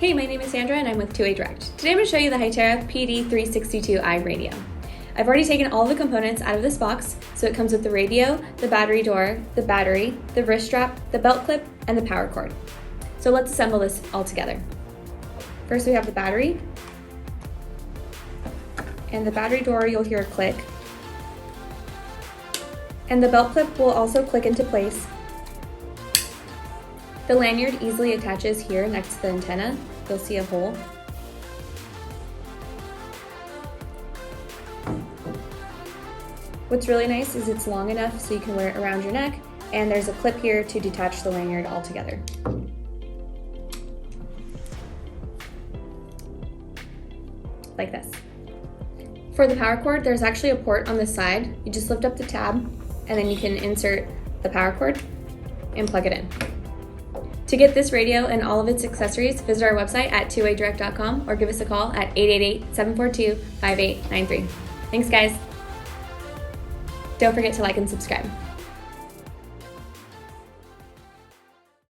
Hey, my name is Sandra and I'm with 2A Direct. Today I'm going to show you the Hytera PD362i radio. I've already taken all the components out of this box, so it comes with the radio, the battery door, the battery, the wrist strap, the belt clip, and the power cord. So let's assemble this all together. First we have the battery, and the battery door you'll hear a click, and the belt clip will also click into place. The lanyard easily attaches here next to the antenna. You'll see a hole. What's really nice is it's long enough so you can wear it around your neck, and there's a clip here to detach the lanyard altogether. Like this. For the power cord, there's actually a port on the side. You just lift up the tab, and then you can insert the power cord and plug it in. To get this radio and all of its accessories, visit our website at 2adirect.com or give us a call at 888-742-5893. Thanks, guys. Don't forget to like and subscribe.